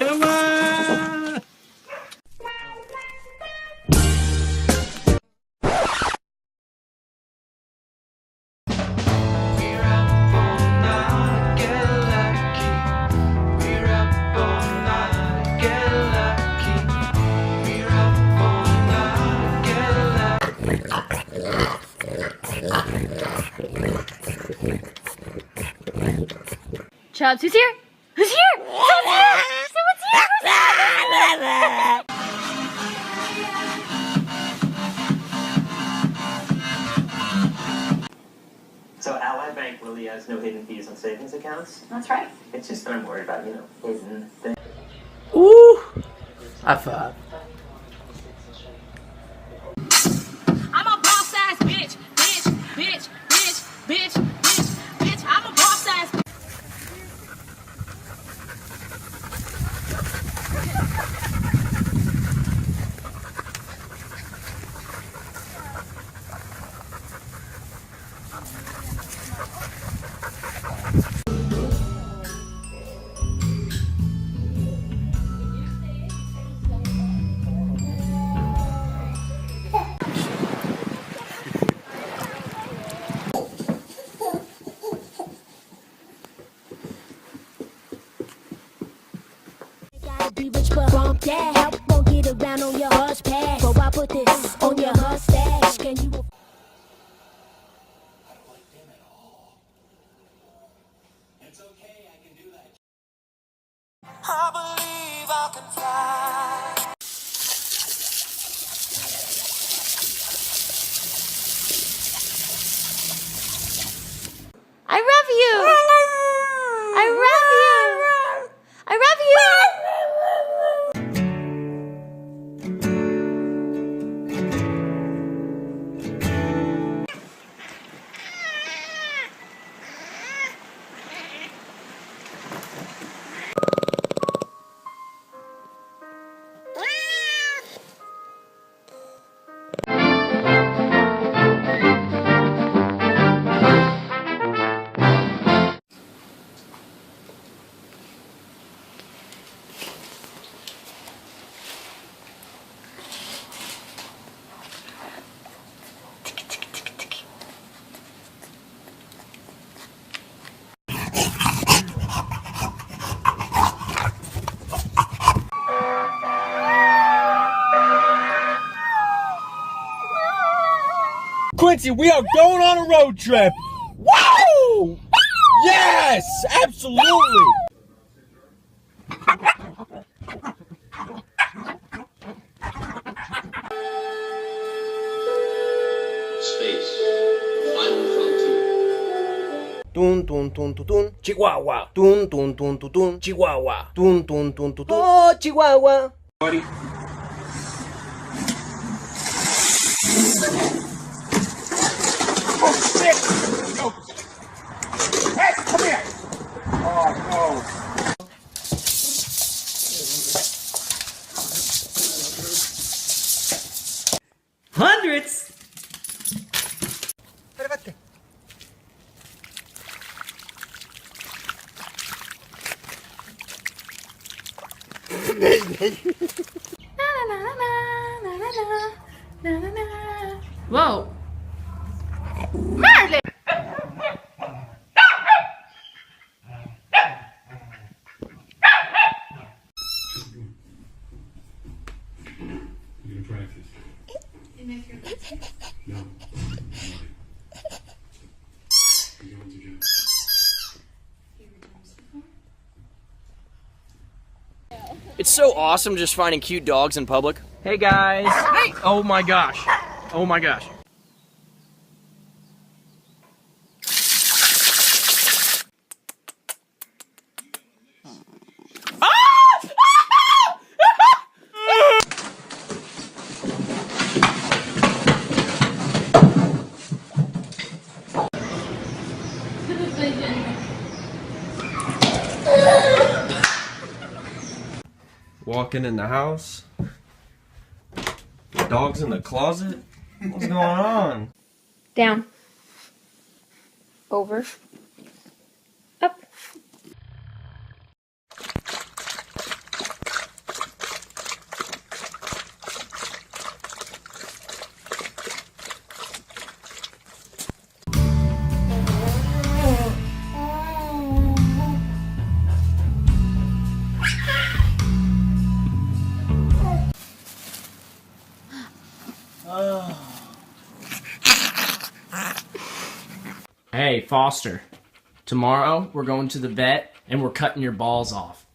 Come on! Chubbs, who's here? Who's here? Someone's here! Someone's here! Who's here? So Ally Bank really has no hidden fees on savings accounts? That's right. It's just that I'm worried about, hidden things. Ooh! High five. I'm a boss ass bitch, bitch, bitch, bitch, bitch, bitch, bitch. I'm a boss ass bitch. Be rich, but bump that. Help won't get around on your hush pass. So I put this on your mustache. Can you? It's okay, I can do that. I believe I can fly. I love you. I love you. I love you. Quincy, we are going on a road trip! Woo! Yes! Absolutely! Space. Final frontier. Tun tun tun tun tun, Chihuahua. Tun tun tun tun tun, Chihuahua. Tun tun tun tun tun. Oh, Chihuahua. Buddy. Oh shit! No. Hey, come here! Oh no. Hundreds! Espérate. Whoa. Marley! You can practice. No. You're going to get. It's so awesome just finding cute dogs in public. Hey guys! Hey! Oh my gosh! Oh my gosh! Walking in the house. The dog's in the closet. What's going on? Down. Over. Up. Hey, Foster, tomorrow we're going to the vet and we're cutting your balls off.